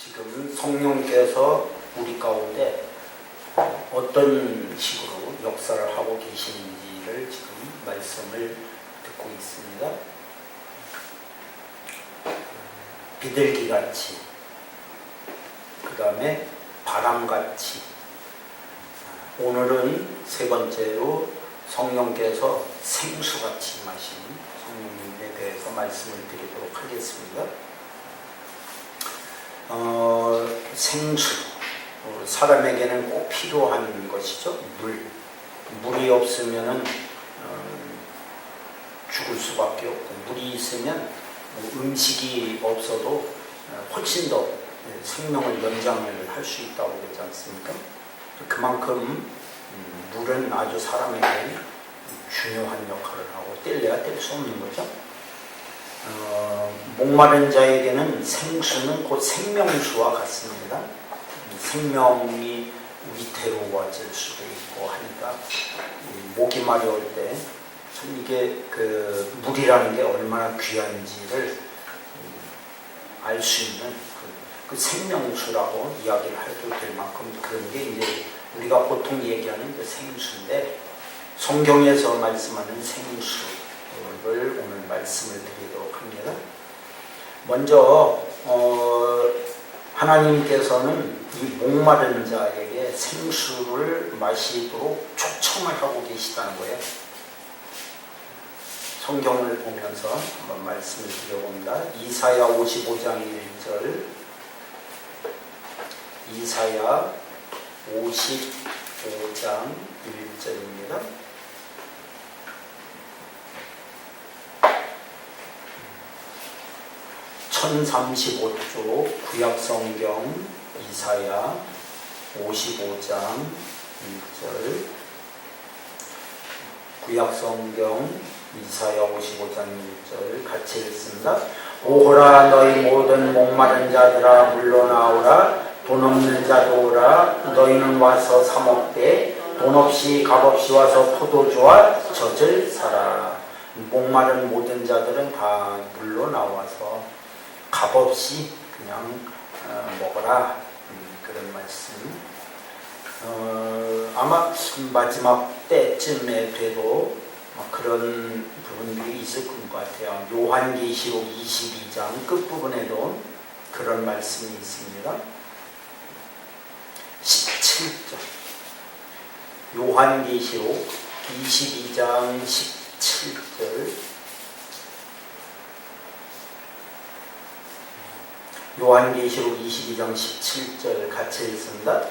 지금 성령께서 우리 가운데 어떤 식으로 역사를 하고 계시는지를 지금 말씀을 듣고 있습니다. 비둘기같이, 그 다음에 바람같이, 오늘은 세 번째로 성령께서 생수같이 마시는 성령님에 대해서 말씀을 드리도록 하겠습니다. 생수, 사람에게는 꼭 필요한 것이죠. 물이 없으면 죽을 수밖에 없고, 물이 있으면 음식이 없어도 훨씬 더 생명을 연장을 할 수 있다고 그러지 않습니까? 그만큼 물은 아주 사람에게 중요한 역할을 하고 뗄래야 뗄 수 없는 거죠. 목마른 자에게는 생수는 곧 생명수와 같습니다. 생명이 위태로워질 수도 있고 하니까 목이 마려울 때 참 이게 그 물이라는 게 얼마나 귀한지를 알 수 있는 그 생명수라고 이야기를 해도 될 만큼 그런 게 이제 우리가 보통 얘기하는 그 생수인데, 성경에서 말씀하는 생수를 오늘 말씀을 드리도록 합니다. 먼저 하나님께서는 이 목마른 자에게 생수를 마시도록 초청을 하고 계시다는 거예요. 성경을 보면서 한번 말씀을 드려봅니다. 이사야 55장 1절, 이사야 55장 1절입니다. (1035쪽) 구약성경 이사야 55장 1절, 구약성경 이사야 55장 1절 같이 읽습니다. 오호라 너희 모든 목마른 자들아 물러나오라, 돈 없는 자도 오라, 너희는 와서 사 먹되 돈 없이 값없이 와서 포도주와 젖을 사라. 목마른 모든 자들은 다 물러나와서 값없이 그냥 먹어라, 그런 말씀. 아마 마지막 때쯤에 돼도 그런 부분들이 있을 것 같아요. 요한계시록 22장 끝부분에도 그런 말씀이 있습니다. 17절, 요한계시록 22장 17절, 요한계시록 22장 17절 같이 읽습니다.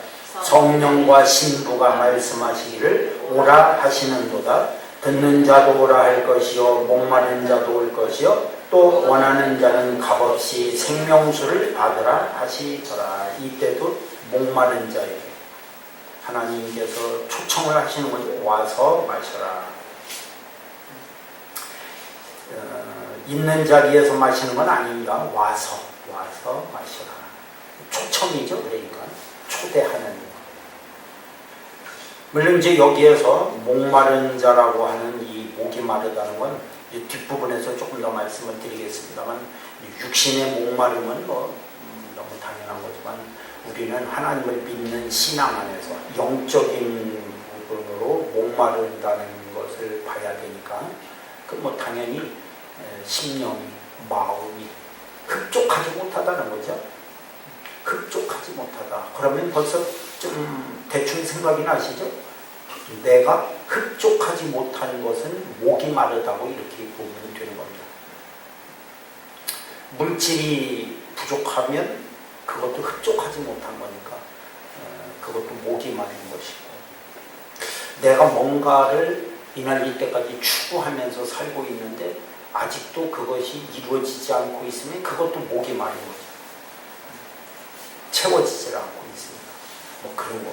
성령과 신부가 말씀하시기를 오라 하시는도다. 듣는 자도 오라 할 것이요 목마른 자도 올 것이요 또 원하는 자는 값없이 생명수를 받으라 하시더라. 이때도 목마른 자에게 하나님께서 초청을 하시는 거죠. 와서 마셔라. 있는 자리에서 마시는 건 아닙니다. 와서 마셔라. 초청이죠. 그러니까 초대하는 거. 물론 이제 여기에서 목마른 자라고 하는 이 목이 마르다는 건 뒷부분에서 조금 더 말씀을 드리겠습니다만, 육신의 목마름은 너무 당연한 거지만 우리는 하나님을 믿는 신앙 안에서 영적인 부분으로 목마른다는 것을 봐야 되니까, 그 당연히 심령이, 마음이 흡족하지 못하다는 거죠. 흡족하지 못하다. 그러면 벌써 좀 대충 생각이 나시죠? 내가 흡족하지 못한 것은 목이 마르다고 이렇게 보면 되는 겁니다. 물질이 부족하면 그것도 흡족하지 못한 거니까 그것도 목이 마른 것이고, 내가 뭔가를 이날 이때까지 추구하면서 살고 있는데 아직도 그것이 이루어지지 않고 있으면 그것도 목이 마른 거죠. 채워지질 않고 있습니다. 그런 거.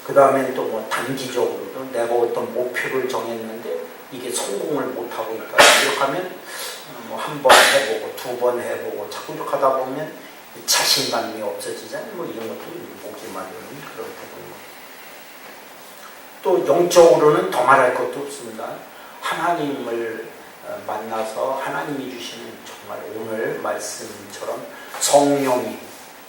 그 다음에 또 단기적으로도 내가 어떤 목표를 정했는데 이게 성공을 못하고 있다. 이렇게 하면 한 번 해보고 두 번 해보고 자꾸 이렇게 하다 보면 자신감이 없어지잖아요. 이런 것도 목이 마르는 그런 부분이고. 또 영적으로는 더 말할 것도 없습니다. 하나님을 만나서 하나님이 주시는 정말 오늘 말씀처럼 성령이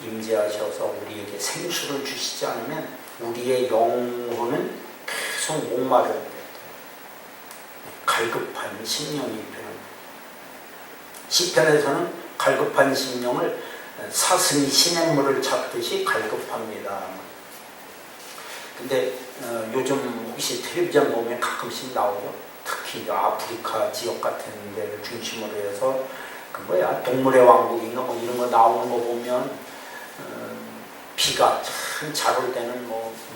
임재하셔서 우리에게 생수를 주시지 않으면 우리의 영혼은 계속 목마르게 갈급한 심령이 되는. 시편에서는 갈급한 심령을 사슴이 시냇물을 찾듯이 갈급합니다. 근데 요즘 혹시 텔레비전 보면 가끔씩 나오죠. 특히 아프리카 지역 같은 데를 중심으로 해서 동물의 왕국인가 이런 거 나오는 거 보면 비가 참 잘 올 때는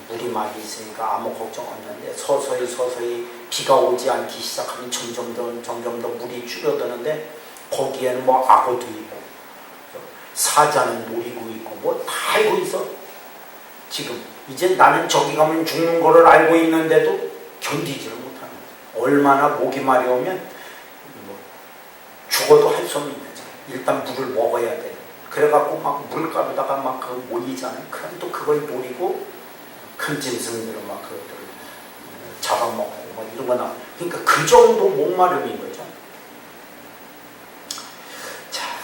물이 많이 있으니까 아무 걱정 없는데 서서히 비가 오지 않기 시작하면 점점 더 물이 줄어드는데 거기에는 악어도 있고 사자는 놀이고 있고 다 알고 있어. 지금 이제 나는 저기 가면 죽는 거를 알고 있는데도 견디지를 못하는 거야. 얼마나 목이 마려우면 죽어도 할 수 없는 거지. 일단 물을 먹어야 돼. 그래갖고 물가루다가 모이잖아요. 그럼 또 그걸 노리고 큰 짐승들은 그것들을 잡아먹고 이런 거 나. 그러니까 그 정도 목마름인 거죠. 자,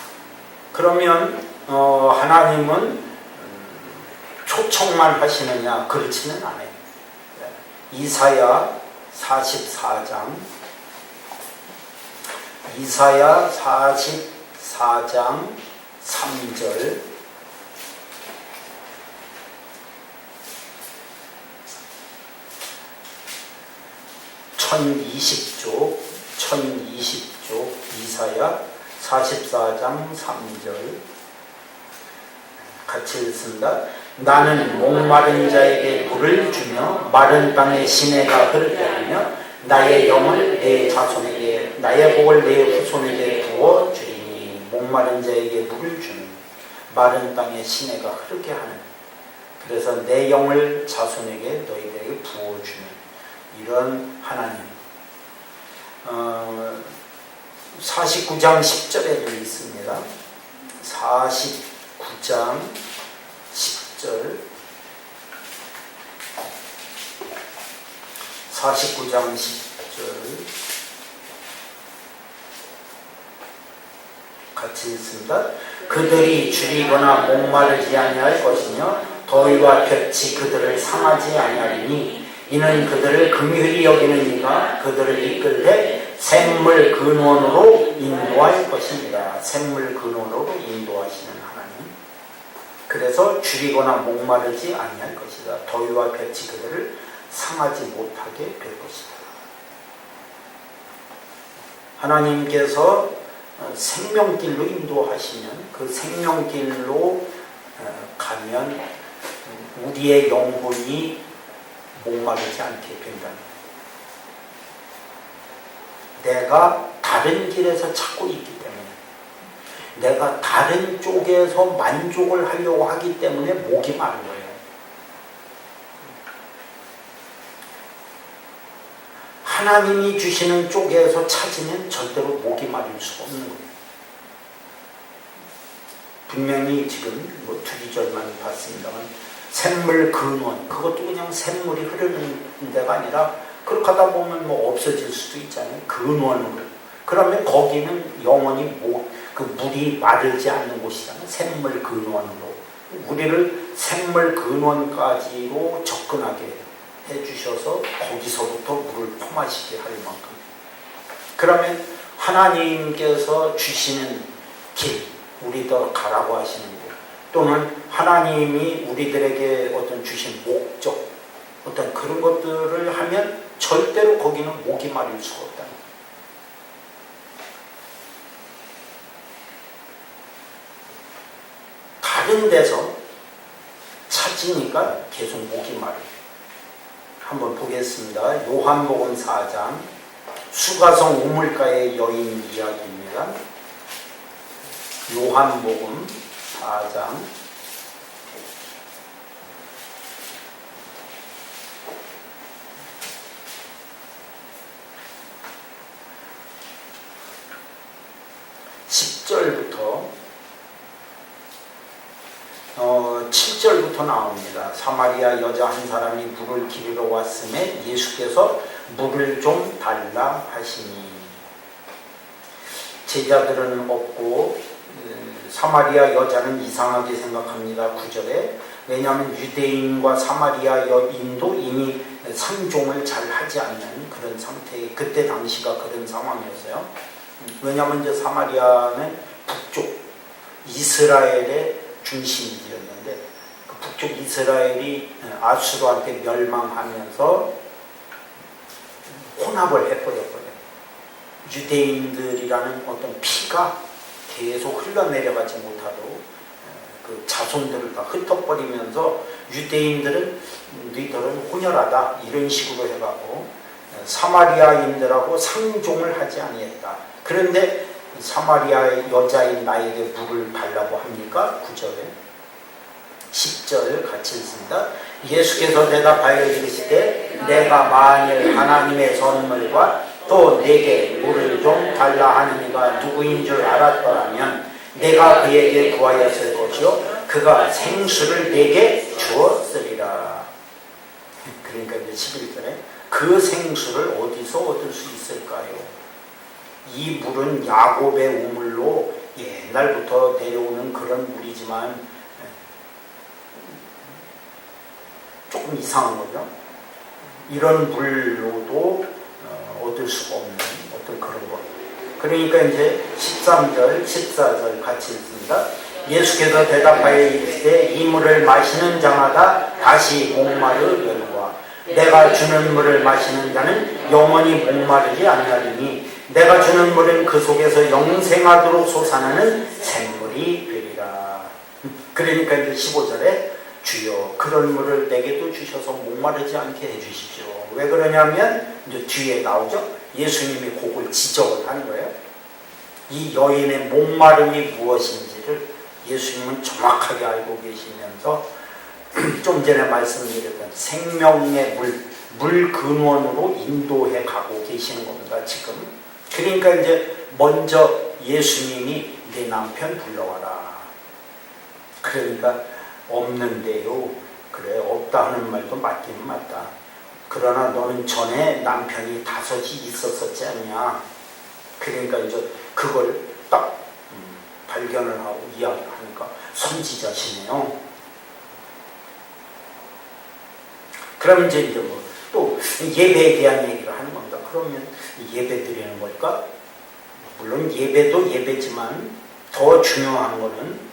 그러면 하나님은 초청만 하시느냐? 그렇지는 않아요. 이사야 44장 3절 1020쪽 이사야 44장 3절 같이 읽습니다. 나는 목마른 자에게 물을 주며 마른 땅에 시내가 흐르게 하며 나의 영을 내 자손에게 나의 복을 내 후손에게 부어주리니. 목마른 자에게 물을 주는, 마른 땅에 시내가 흐르게 하는, 그래서 내 영을 자손에게 너희들에게 부어주는 이런 하나님. 49장 10절에도 있습니다. 49장 10절 49장 10절 같이 읽습니다. 그들이 줄이거나 목마르지 아니할 것이며 더위와 볕이 그들을 상하지 아니하리니 이는 그들을 긍휼히 여기는 이가 그들을 이끌되 샘물 근원으로 인도할 것입니다. 샘물 근원으로 인도하시는 하나님. 그래서 줄이거나 목마르지 아니할 것이다. 더위와 볕이 그들을 상하지 못하게 될 것이다. 하나님께서 생명길로 인도하시면 그 생명길로 가면 우리의 영혼이 목마르지 않게 된다. 내가 다른 길에서 찾고 있기 때문에, 내가 다른 쪽에서 만족을 하려고 하기 때문에 목이 마른 거예요. 하나님이 주시는 쪽에서 찾으면 절대로 목이 마를 수가 없는 거예요. 분명히 지금 2기절만 봤습니다만 샘물 근원, 그것도 그냥 샘물이 흐르는 데가 아니라 그렇게 하다 보면 없어질 수도 있잖아요. 근원으로. 그러면 거기는 영원히 그 물이 마르지 않는 곳이잖아요. 샘물 근원으로. 우리를 샘물 근원까지로 접근하게 해주셔서 거기서부터 물을 포마시게 할 만큼. 그러면 하나님께서 주시는 길, 우리도 가라고 하시는 길, 또는 하나님이 우리들에게 어떤 주신 목적, 어떤 그런 것들을 하면 절대로 거기는 목이 마를 수가 없다. 다른 데서 찾으니까 계속 목이 마르요. 한번 보겠습니다. 요한복음 4장 수가성 우물가의 여인 이야기입니다. 요한복음 4장 10절부터 7절부터 나옵니다. 사마리아 여자 한 사람이 물을 기르러 왔음에 예수께서 물을 좀 달라 하시니 제자들은 없고 사마리아 여자는 이상하게 생각합니다. 9절에. 왜냐하면 유대인과 사마리아 여인도 이미 상종을 잘 하지 않는 그런 상태에, 그때 당시가 그런 상황이었어요. 왜냐하면 이제 사마리아는 북쪽 이스라엘의 중심지였는데, 그 북쪽 이스라엘이 아수르한테 멸망하면서 혼합을 해버렸거든요. 유대인들이라는 어떤 피가 계속 흘러내려가지 못하도록 그 자손들을 다 흩어버리면서 유대인들은 너희들은 혼혈하다 이런 식으로 해가고 사마리아인들하고 상종을 하지 아니했다. 그런데 사마리아의 여자인 나에게 물을 달라고 합니까? 9절에 10절 같이 읽습니다. 예수께서 대답하여 이르시되 내가 만일 하나님의 선물과 또 내게 물을 좀 달라 하는 이가 누구인 줄 알았더라면 내가 그에게 구하였을 것이요 그가 생수를 내게 주었으리라. 그러니까 이제 11절에 그 생수를 어디서 얻을 수 있을까요? 이 물은 야곱의 우물로 옛날부터 내려오는 그런 물이지만 조금 이상한 거죠. 이런 물로도 얻을 수가 없는 어떤 그런 것. 그러니까 이제 13절, 14절 같이 읽습니다. 예수께서 대답하여 이르시되 이 물을 마시는 자마다 다시 목마르려니와 내가 주는 물을 마시는 자는 영원히 목마르지 아니하리니 내가 주는 물은 그 속에서 영생하도록 솟아나는 샘물이 되리라. 그러니까 이제 15절에 주여 그런 물을 내게도 주셔서 목마르지 않게 해주십시오. 왜 그러냐면 이제 뒤에 나오죠. 예수님이 그걸 지적을 하는 거예요. 이 여인의 목마름이 무엇인지를 예수님은 정확하게 알고 계시면서 좀 전에 말씀드렸던 생명의 물 근원으로 인도해 가고 계시는 겁니다. 지금. 그러니까 이제 먼저 예수님이 내 남편 불러와라. 그러니까 없는데요. 그래 없다 하는 말도 맞긴 맞다. 그러나 너는 전에 남편이 5이 있었었지 않냐. 그러니까 이제 그걸 딱 발견을 하고 이야기하니까 선지자시네요. 그럼 이제 뭐 또 예배에 대한 얘기를 하는 겁니다. 그러면 예배 드리는 걸까? 물론 예배도 예배지만 더 중요한 거는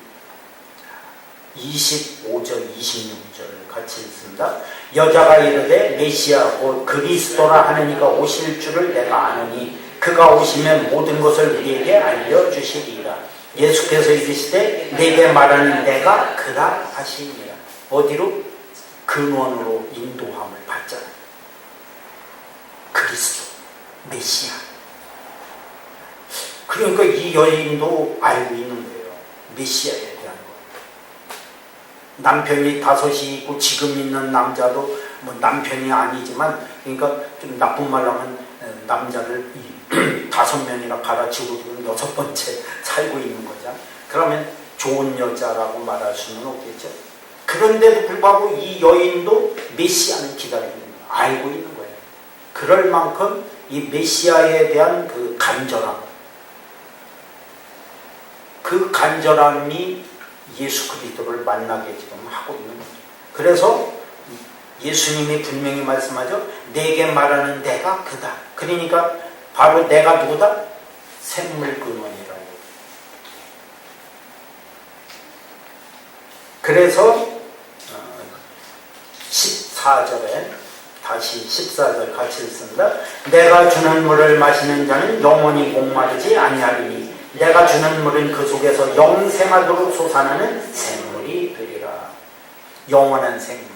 25절, 26절 같이 읽습니다. 여자가 이르되 메시아 곧 그리스도라 하는 이가 오실 줄을 내가 아노니 그가 오시면 모든 것을 우리에게 알려주시리라. 예수께서 이르시되 내게 말하는 내가 그라 하시니라. 어디로? 근원으로 인도함을 받잖아요. 그리스도, 메시아. 그러니까 이 여인도 알고 있는 거예요. 메시아에 대한 거. 남편이 5이 있고 지금 있는 남자도 뭐 남편이 아니지만, 그러니까 좀 나쁜 말로 하면 남자를 5명이나 갈아치우고 지금 6번째 살고 있는 거죠. 그러면 좋은 여자라고 말할 수는 없겠죠. 그런데도 불구하고 이 여인도 메시아는 기다리고 있는 거예요. 알고 있는 거예요. 그럴 만큼 이 메시아에 대한 그 간절함, 그 간절함이 예수 그리스도를 만나게 지금 하고 있는 거죠. 그래서 예수님이 분명히 말씀하죠. 내게 말하는 내가 그다. 그러니까 바로 내가 누구다? 샘물 근원이라고. 그래서 14절에 다시 14절 같이 읽습니다. 내가 주는 물을 마시는 자는 영원히 목마르지 아니하리니 내가 주는 물은 그 속에서 영생하도록 솟아나는 샘물이 되리라. 영원한 샘물.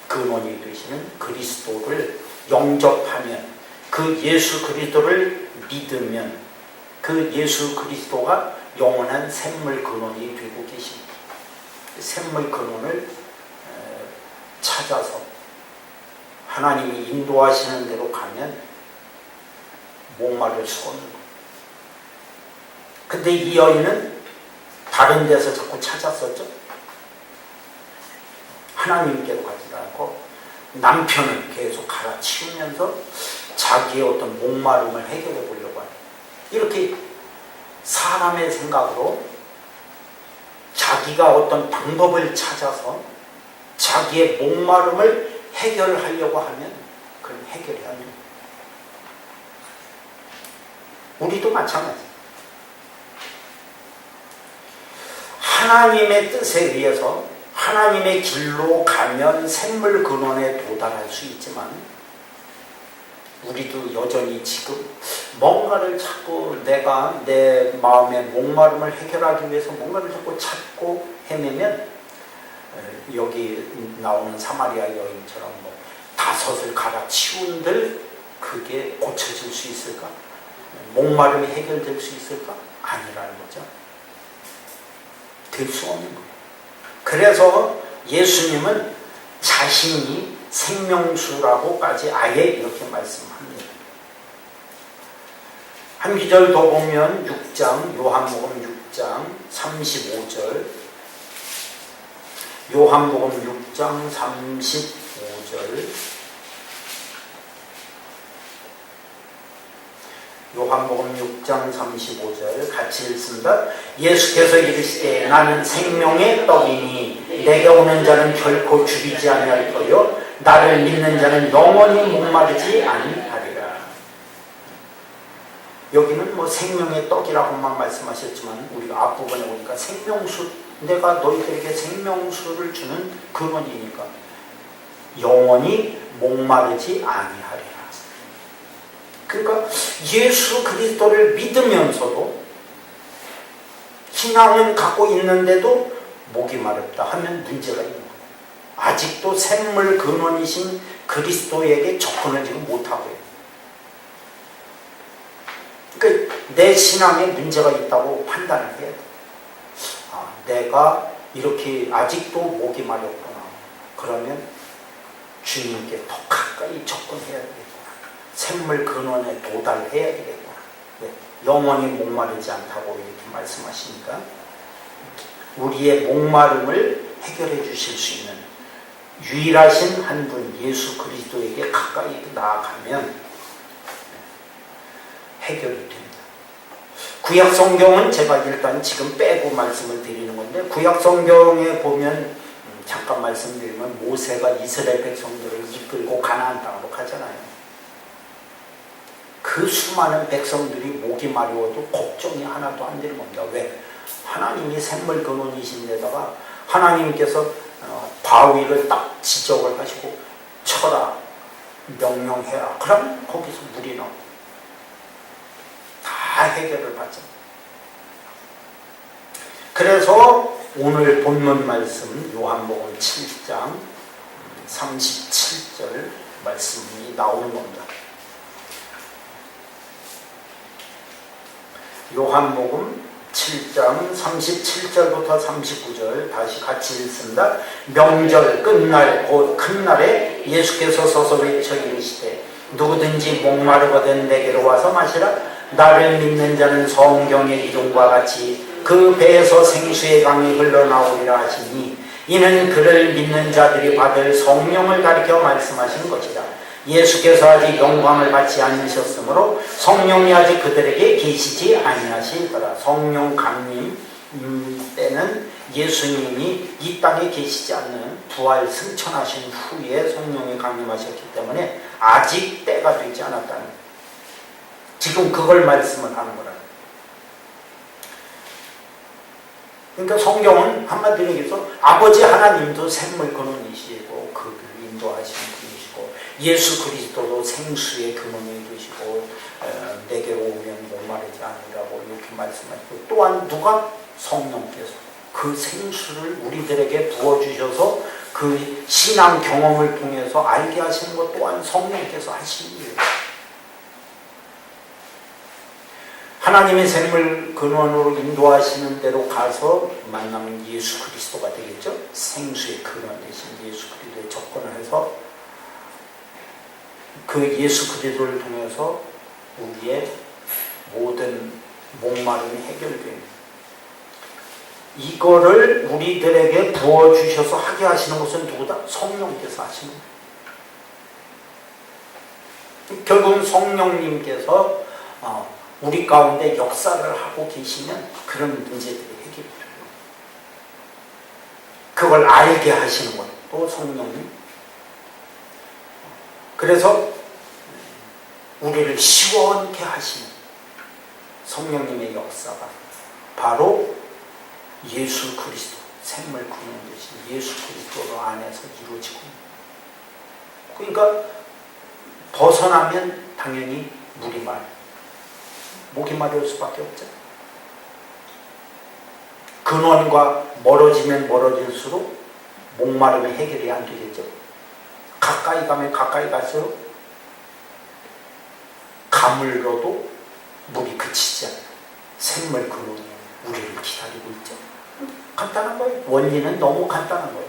근원이 되시는 그리스도를 영접하면, 그 예수 그리스도를 믿으면 그 예수 그리스도가 영원한 샘물 근원이 되고 계십니다. 샘물 근원을 찾아서 하나님이 인도하시는 대로 가면 목마를 수가 없는 거예요. 근데 이 여인은 다른 데서 자꾸 찾았었죠. 하나님께로 가지 않고 남편을 계속 갈아치우면서 자기의 어떤 목마름을 해결해 보려고 하는, 이렇게 사람의 생각으로 자기가 어떤 방법을 찾아서 자기의 목마름을 해결하려고 하면 그건 해결이 안 됩니다. 우리도 마찬가지. 하나님의 뜻에 의해서 하나님의 길로 가면 샘물 근원에 도달할 수 있지만 우리도 여전히 지금 뭔가를 자꾸 내가 내 마음의 목마름을 해결하기 위해서 뭔가를 자꾸 찾고 헤매면 여기 나오는 사마리아 여인처럼 뭐 5을 갈아치운들 그게 고쳐질 수 있을까? 목마름이 해결될 수 있을까? 아니라는 거죠. 될 수 없는 거예요. 그래서 예수님은 자신이 생명수라고까지 아예 이렇게 말씀합니다. 한 기절 더 보면 6장, 요한복음 6장 35절, 요한복음 6장 35절, 요한복음 6장 35절 같이 읽습니다. 예수께서 이르시되 나는 생명의 떡이니 내게 오는 자는 결코 죽이지 아니할 터요 나를 믿는 자는 영원히 목마르지 아니하리라. 여기는 뭐 생명의 떡이라고만 말씀하셨지만 우리가 앞부분에 보니까 생명수, 내가 너희들에게 생명수를 주는 근원이니까 영원히 목마르지 아니하리라. 그러니까 예수 그리스도를 믿으면서도 신앙은 갖고 있는데도 목이 마렵다 하면 문제가 있는 거예요. 아직도 샘물 근원이신 그리스도에게 접근을 지금 못하고 있어요. 그러니까 내 신앙에 문제가 있다고 판단을 해야 돼요. 아, 내가 이렇게 아직도 목이 마렵구나. 그러면 주님께 더 가까이 접근해야 되겠구나. 샘물 근원에 도달해야 되겠구나. 네, 영원히 목마르지 않다고 이렇게 말씀하시니까 우리의 목마름을 해결해 주실 수 있는 유일하신 한 분 예수 그리스도에게 가까이 나아가면 해결이 됩니다. 구약 성경은 제가 일단 지금 빼고 말씀을 드리는 건데 구약 성경에 보면 잠깐 말씀드리면 모세가 이스라엘 백성들을 이끌고 가나안 땅으로 가잖아요. 그 수많은 백성들이 목이 마려워도 걱정이 하나도 안 되는 겁니다. 왜? 하나님이 샘물 근원이신 데다가 하나님께서 바위를 딱 지적을 하시고 쳐라, 명령해라. 그러면 거기서 물이 나오고 다 해결을 받죠. 그래서 오늘 본문 말씀 요한복음 7장 37절 말씀이 나오는 겁니다. 요한복음 7장 37절부터 39절 다시 같이 읽습니다. 명절 끝날 곧 큰 날에 예수께서 서서 외쳐 이르시되 누구든지 목마르거든 내게로 와서 마시라. 나를 믿는 자는 성경의 이름과 같이 그 배에서 생수의 강이 흘러나오리라 하시니 이는 그를 믿는 자들이 받을 성령을 가리켜 말씀하신 것이다. 예수께서 아직 영광을 받지 않으셨으므로 성령이 아직 그들에게 계시지 아니하시더라. 성령 강림 때는 예수님이 이 땅에 계시지 않는 부활 승천하신 후에 성령이 강림하셨기 때문에 아직 때가 되지 않았다는, 지금 그걸 말씀을 하는 거라는. 그러니까 성경은 한마디로 얘기해서 아버지 하나님도 샘물 근원이시고 그를 인도하시는 분이시고 예수 그리스도도 생수의 근원이 되시고 내게로 오면 목마르지 않으라고 이렇게 말씀하시고, 또한 누가? 성령께서 그 생수를 우리들에게 부어주셔서 그 신앙 경험을 통해서 알게 하시는 것 또한 성령께서 하시는 일이에요. 하나님의 샘물 근원으로 인도하시는 대로 가서 만나면 예수 그리스도가 되겠죠. 생수의 근원 되신 예수 그리스도에 접근을 해서 그 예수 그리스도를 통해서 우리의 모든 목마름이 해결됩니다. 이거를 우리들에게 부어주셔서 하게 하시는 것은 누구다? 성령께서 하시는 거예요. 결국은 성령님께서 우리 가운데 역사를 하고 계시면 그런 문제들이 해결이 돼요. 그걸 알게 하시는 것도 성령님. 그래서 우리를 시원케 하시는 성령님의 역사가 바로 예수 그리스도, 생물 근원 되신 예수 그리스도 안에서 이루어지고, 그러니까 벗어나면 당연히 물이 목이 마를 수밖에 없죠. 근원과 멀어지면 멀어질수록 목마름이 해결이 안 되겠죠. 가까이 가면 가까이 갈수록 가물러도 물이 그치지 않아요. 생물 근원이 우리를 기다리고 있죠. 간단한 거예요. 원리는 너무 간단한 거예요.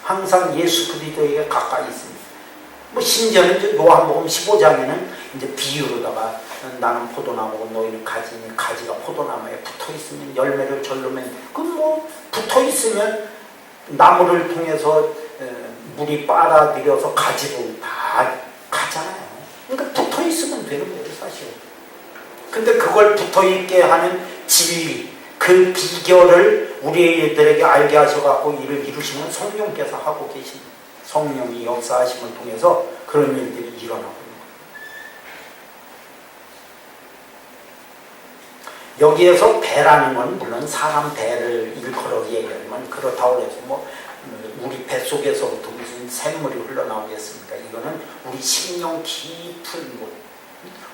항상 예수 그리스도에게 가까이 있습니다. 심지어는 요한복음 15장에는 이제 비유로다가 나는 포도나무고 너희는 가지니 가지가 포도나무에 붙어있으면 열매를 절르면 붙어있으면 나무를 통해서 물이 빨아들여서 가지로 다 가잖아요. 그러니까 붙어있으면 되는 거예요, 사실. 근데 그걸 붙어있게 하는 진리, 그 비결을 우리들에게 알게 하셔갖고 이를 이루시면 성령께서 하고 계십니다. 성령이 역사하심을 통해서 그런 일들이 일어나고 있는 거예요. 여기에서 배라는 건 물론 사람 배를 일컬어 얘기하면 그렇다고 해서 우리 뱃속에서부터 무슨 샘물이 흘러나오겠습니까? 이거는 우리 심령 깊은 곳,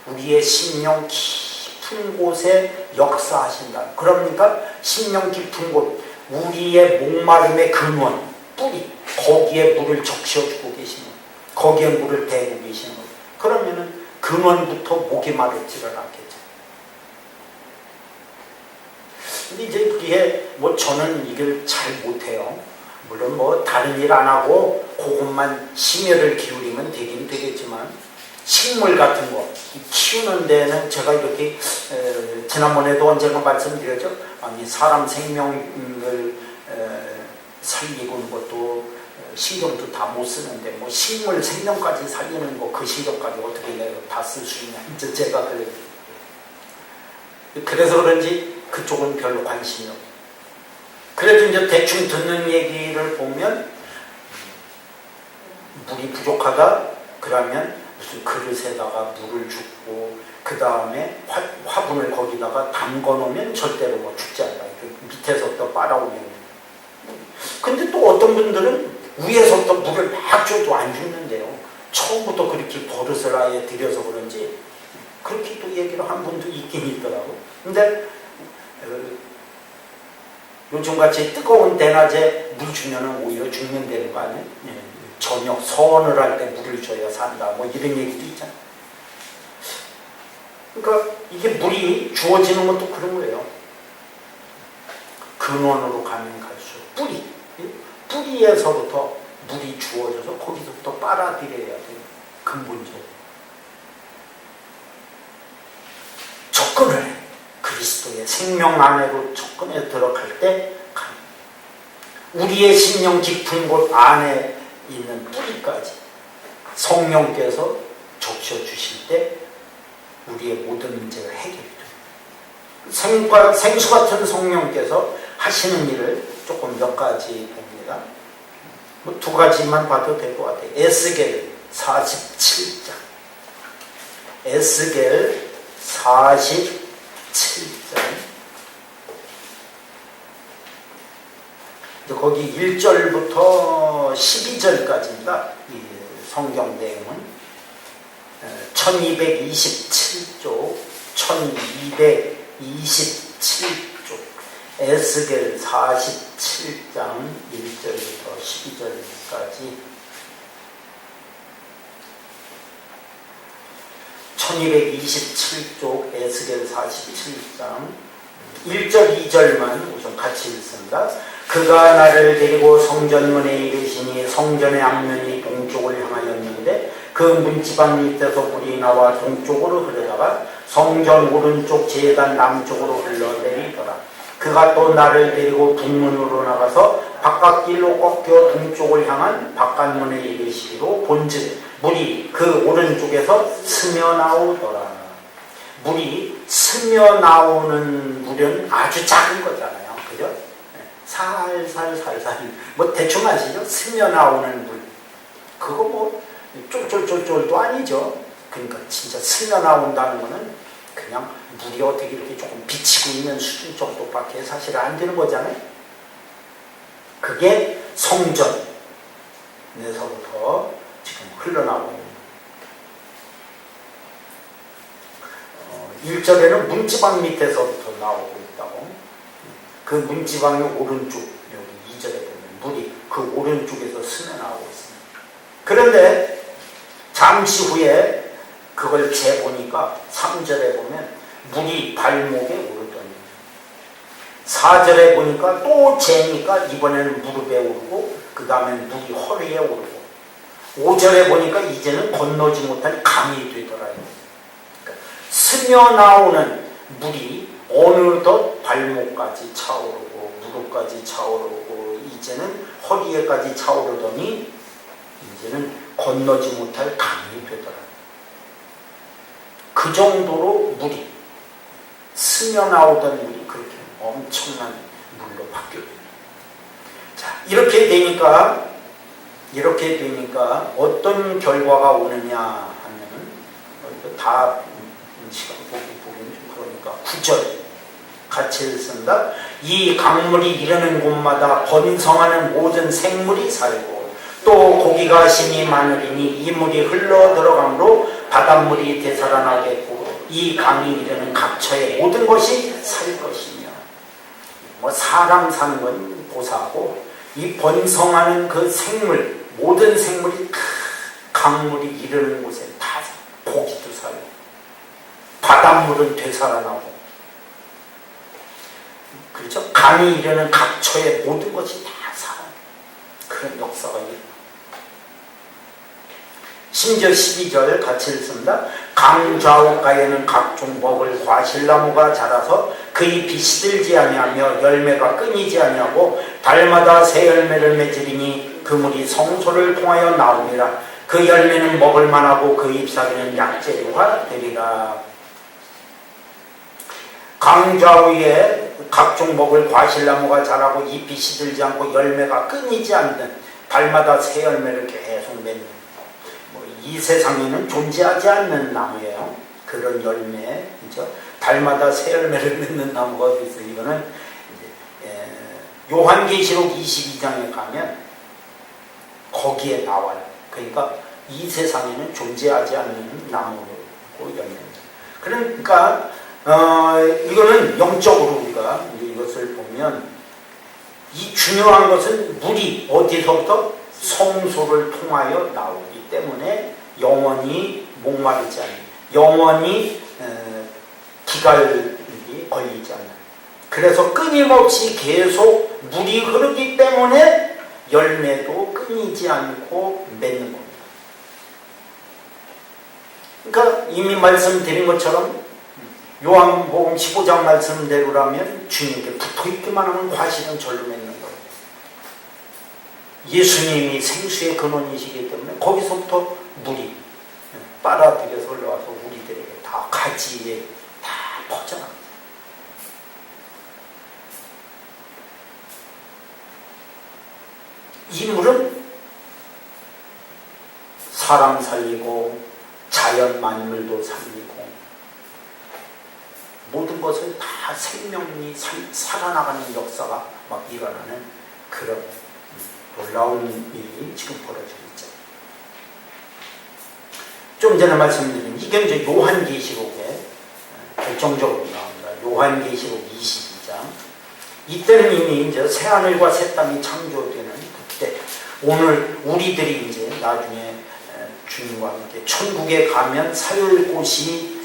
우리의 심령 깊은 곳에 역사하신다. 그러니까 심령 깊은 곳, 우리의 목마름의 근원, 뿌리, 거기에 물을 적셔주고 계시는 거예요. 거기에 물을 대고 계시는 거예요. 그러면은 근원부터 목이 마르지를 않겠죠. 근데 이제 그게 저는 이걸 잘 못해요. 물론 다른 일 안 하고 그것만 심혈을 기울이면 되긴 되겠지만, 식물 같은 거 키우는 데는 제가 이렇게 지난번에도 언젠가 말씀드렸죠. 아니 사람 생명을 살리는 것도 신경도 다 못 쓰는데 식물 생명까지 살리는 거 그 신경까지 어떻게 내가 다 쓸 수 있냐. 이제 제가 그래서 그런지 그쪽은 별로 관심이 없어요. 그래도 이제 대충 듣는 얘기를 보면 물이 부족하다 그러면 무슨 그릇에다가 물을 줍고 그 다음에 화분을 거기다가 담궈 놓으면 절대로 죽지 않아. 밑에서부터 빨아오면. 근데 또 어떤 분들은 위에서부터 물을 막 줘도 안 죽는데요. 처음부터 그렇게 버릇을 아예 들여서 그런지 그렇게 또 얘기를 한 분도 있긴 있더라고. 근데 요즘같이 뜨거운 대낮에 물 주면은 오히려 죽는다는 거 아니에요? 저녁 선을 할 때 물을 줘야 산다. 이런 얘기도 있잖아요. 그러니까 이게 물이 주어지는 것도 그런 거예요. 근원으로 가면 갈수록 뿌리에서부터 물이 주어져서 거기서부터 빨아들여야 돼요. 근본적으로. 접근을 해. 그리스도의 생명 안으로 접근해 들어갈 때 우리의 심령 깊은 곳 안에 있는 뿌리까지 성령께서 적셔주실 때 우리의 모든 문제가 해결이 돼요. 생수 같은 성령께서 하시는 일을 조금 몇 가지 봅니다. 두 가지만 봐도 될 것 같아요. 에스겔 47장. 에스겔 47장. 거기 1절부터 12절까지입니다. 이 성경 내용은 1227쪽, 1227쪽, 에스겔 47장 1절부터 12절까지 1227쪽 에스겔 47장 1절 2절만 우선 같이 읽습니다. 그가 나를 데리고 성전문에 이르시니 성전의 앞면이 동쪽을 향하였는데 그 문지방 밑에서 불이 나와 동쪽으로 흐르다가 성전 오른쪽 제단 남쪽으로 흘러내리더라. 그가 또 나를 데리고 북문으로 나가서 바깥길로 꺾여 동쪽을 향한 바깥문에 이르시기로 본즉 물이 그 오른쪽에서 스며나오더라. 물이 스며 나오는 물은 아주 작은 거잖아요. 그죠? 살살 뭐 대충 아시죠? 스며 나오는 물. 그거 뭐 쫄쫄쫄쫄도 아니죠. 그러니까 진짜 스며 나온다는 거는 그냥 물이 어떻게 이렇게 조금 비치고 있는 수준 정도밖에 사실 안 되는 거잖아요. 그게 성전에서부터 지금 흘러나오고 있는 1절에는 문지방 밑에서부터 나오고 있다고. 그 문지방의 오른쪽, 여기 2절에 보면 물이 그 오른쪽에서 스며 나오고 있습니다. 그런데 잠시 후에 그걸 재보니까 3절에 보면 물이 발목에 오르더니 4절에 보니까 또 재니까 이번에는 무릎에 오르고 그 다음에 물이 허리에 오르고 5절에 보니까 이제는 건너지 못할 강이 되더라요. 그러니까 스며 나오는 물이 어느덧 발목까지 차오르고 무릎까지 차오르고 이제는 허리에까지 차오르더니 이제는 건너지 못할 강이 되더라요. 그 정도로 물이 스며 나오던 물이 그렇게 엄청난 물로 바뀌어요. 자, 이렇게 되니까 어떤 결과가 오느냐 하면은 다 시간 보기는 좀 그러니까 9절 같이 읽습니다. 이 강물이 이르는 곳마다 번성하는 모든 생물이 살고 또 고기가 심히 많으리니 이 물이 흘러 들어가므로 바닷물이 되살아나겠고 이 강이 이르는 각처의 모든 것이 살 것이며 뭐 사람 사는 건 고사하고 이 번성하는 그 생물 모든 생물이 강물이 이르는 곳에 다 고기도 살고 바닷물은 되살아나고 그렇죠? 강이 이르는 각처의 모든 것이 다 살아요. 그런 역사가 있고 심지어 12절 같이 읽습니다. 강 좌우가에는 각종 먹을 과실나무가 자라서 그 잎이 시들지 아니하며 열매가 끊이지 아니하고 달마다 새 열매를 맺으리니 그 물이 성소를 통하여 나오니라. 그 열매는 먹을 만하고 그 잎사귀는 약재료가 되리라. 강 좌우에 각종 먹을 과실나무가 자라고 잎이 시들지 않고 열매가 끊이지 않는 달마다 새 열매를 계속 맺는 이 세상에는 존재하지 않는 나무예요. 그런 열매죠. 달마다 새 열매를 맺는 나무가 어디 있어요. 이거는 요한계시록 22장에 가면 거기에 나와요. 그러니까 이 세상에는 존재하지 않는 나무고 열매입니다. 그러니까 이거는 영적으로 우리가 이것을 보면 이 중요한 것은 물이 어디서부터 성소를 통하여 나오기 때문에 영원히 목마르지 않는, 영원히 기갈이 걸리지 않는. 그래서 끊임없이 계속 물이 흐르기 때문에 열매도 끊이지 않고 맺는 겁니다. 그러니까 이미 말씀드린 것처럼 요한복음 15장 말씀대로라면 주님께 붙어있기만 하면 과실은 절로 맺는 거예요. 예수님이 생수의 근원이시기 때문에 거기서부터 물이 빨아들여서 올라와서 우리들에게 다 가지에 다 퍼져나갑니다. 이 물은 사람 살리고 자연 만물도 살리고 모든 것을 다 생명이 살아나가는 역사가 막 일어나는 그런 놀라운 일이 지금 벌어지고 있죠. 좀 전에 말씀드린 이게 이제 요한계시록에 결정적으로 나옵니다. 요한계시록 22장. 이때는 이미 이제 새 하늘과 새 땅이 창조되는 그때, 오늘 우리들이 이제 나중에 주님과 함께 천국에 가면 살 곳이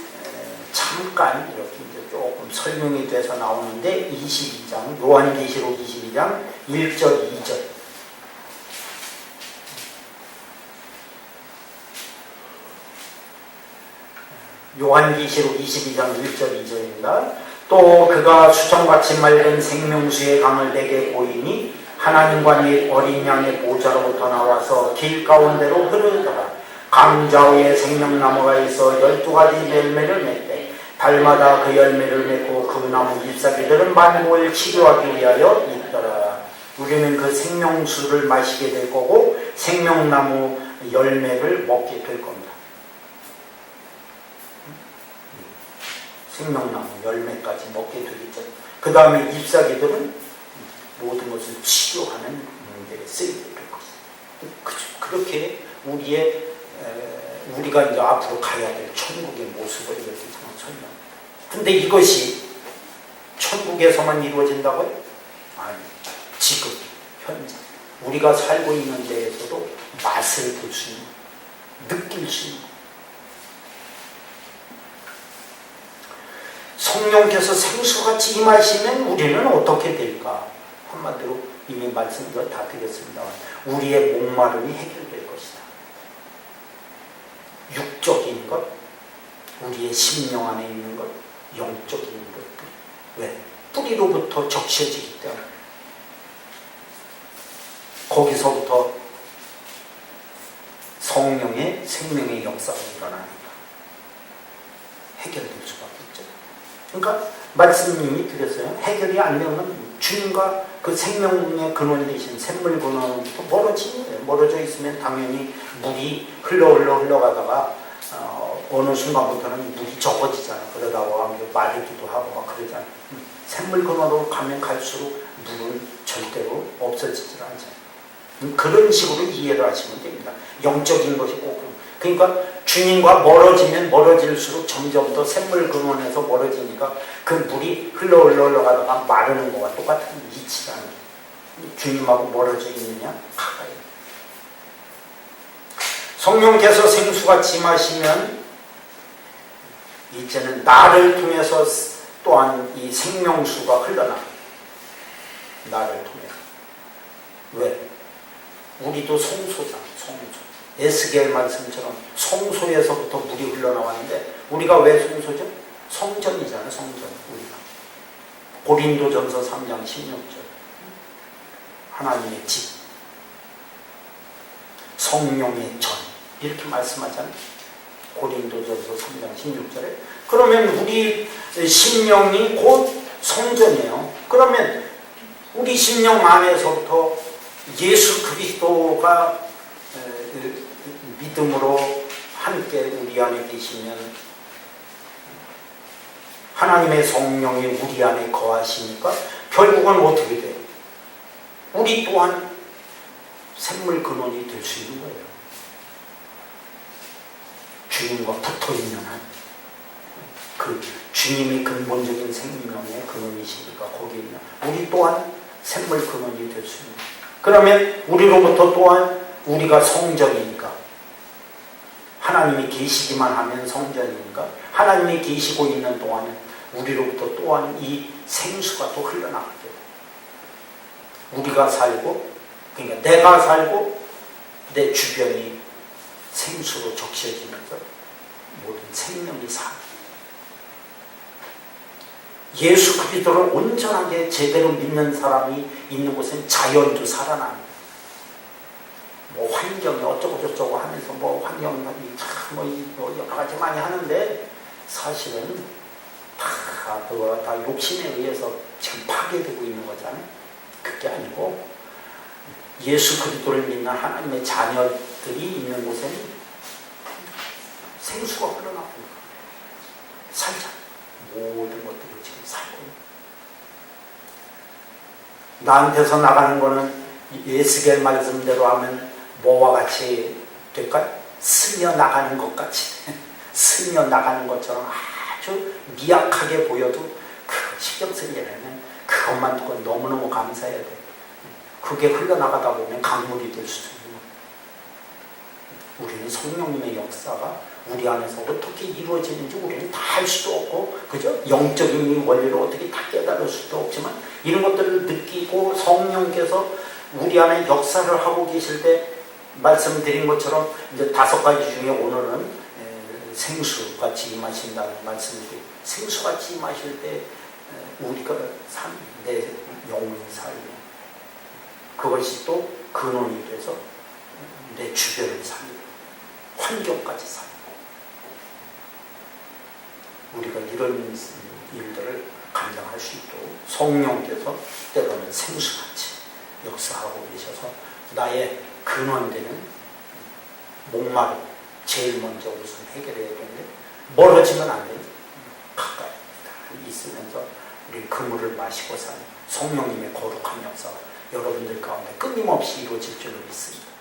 잠깐 이렇게 이제 조금 설명이 돼서 나오는데 22장, 요한계시록 22장 1절, 2절. 요한계시록 22장 1절 2절입니다. 또 그가 수정같이 맑은 생명수의 강을 내게 보이니 하나님과 및 어린 양의 보좌로부터 나와서 길 가운데로 흐르더라. 강 좌우에 생명나무가 있어 12가지 열매를 맺되 달마다 그 열매를 맺고 그 나무 잎사귀들은 만국을 치료하기 위하여 있더라. 우리는 그 생명수를 마시게 될 거고 생명나무 열매를 먹게 될 겁니다. 생명나무 열매까지 먹게 되겠죠. 그 다음에 잎사귀들은 모든 것을 치료하는 문제에 쓰이게 될 것입니다. 그렇게 우리가 이제 앞으로 가야 될 천국의 모습을 이렇게 설명. 근데 이것이 천국에서만 이루어진다고요? 아니, 지금 현재 우리가 살고 있는 데에서도 맛을 볼 수 있는, 느낄 수 있는. 성령께서 생수같이 임하시면 우리는 어떻게 될까? 한마디로 이미 말씀을 다 드렸습니다만 우리의 목마름이 해결될 것이다. 육적인 것, 우리의 심령 안에 있는 것, 영적인 것들. 왜? 뿌리로부터 적셔지기 때문에 거기서부터 성령의 생명의 역사가 일어나니까 해결될 수밖에 없죠. 그러니까 말씀님이 드렸어요. 해결이 안 되면 주님과 그 생명의 근원 되신 샘물 근원부터 멀어져 있으면 당연히 물이 흘러가다가 어느 순간부터는 물이 적어지잖아요. 그러다가 마르기도 하고 막 그러잖아요. 샘물 근원으로 가면 갈수록 물은 절대로 없어지질 않잖아요. 그런 식으로 이해를 하시면 됩니다. 영적인 것이 꼭. 그러니까 주님과 멀어지면 멀어질수록 점점 더 샘물 근원에서 멀어지니까 그 물이 흘러가다가 마르는 것과 똑같은 이치라는 게. 주님하고 멀어져 있느냐? 가까이. 성령께서 생수같이 임하시면 이제는 나를 통해서 또한 이 생명수가 흘러나. 나를 통해서. 왜? 우리도 성소잖아. 성소. 에스겔 말씀처럼 성소에서부터 물이 흘러나왔는데 우리가 왜 성소죠? 성전이잖아요. 성전. 우리가. 고린도전서 3장 16절. 하나님의 집. 성령의 전. 이렇게 말씀하잖아요. 고린도전서 3장 16절에. 그러면 우리 심령이 곧 성전이에요. 그러면 우리 심령 안에서부터 예수 그리스도가 믿음으로 함께 우리 안에 계시면 하나님의 성령이 우리 안에 거하시니까 결국은 어떻게 돼요? 우리 또한 샘물 근원이 될 수 있는 거예요. 주님과 붙어있는 한 그 주님이 근본적인 생명의 근원이시니까 거기에 있는 우리 또한 샘물 근원이 될 수 있는. 그러면 우리로부터 또한 우리가 성전이니까 하나님이 계시기만 하면 성전이니까 하나님이 계시고 있는 동안에 우리로부터 또한 이 생수가 또 흘러나가게 돼요. 우리가 살고 그러니까 내가 살고 내 주변이 생수로 적셔지면서 모든 생명이 살고 예수 그리스도를 온전하게 제대로 믿는 사람이 있는 곳엔 자연도 살아납니다. 뭐 환경이 어쩌고저쩌고 하면서 뭐 환경이 뭐 여러 가지 많이 하는데 사실은 다 욕심에 의해서 지금 파괴되고 있는 거잖아요. 그게 아니고 예수 그리스도를 믿는 하나님의 자녀들이 있는 곳에는 생수가 흘러나오고 살자. 모든 것들이 지금 살고 나한테서 나가는 거는 에스겔 말씀대로 하면 뭐와 같이 될까요? 스며 나가는 것 같이 스며 나가는 것처럼 아주 미약하게 보여도 그거 신경 쓰지 않으면 그것만 듣고 너무너무 감사해야 돼. 그게 흘러나가다 보면 강물이 될 수도 있는 거예요. 우리는 성령님의 역사가 우리 안에서 어떻게 이루어지는지 우리는 다 알 수도 없고 그죠? 영적인 원리를 어떻게 다 깨달을 수도 없지만 이런 것들을 느끼고 성령께서 우리 안에 역사를 하고 계실 때 말씀드린 것처럼 이제 5가지 중에 오늘은 생수같이 임하신다는 말씀인데 생수같이 임하실 때 우리가 내 영혼이 살고 그것이 또 근원이 돼서 내 주변을 살고 환경까지 살고 우리가 이런 일들을 감당할 수 있도록 성령께서 때로는 생수같이 역사하고 계셔서 나의 근원되는 목마름 제일 먼저 우선 해결해야 되는데 멀어지면 안 되니 가까이 있으면서 우리 그물을 마시고 사는 성령님의 거룩한 역사가 여러분들 가운데 끊임없이 이루어질 줄로 믿습니다.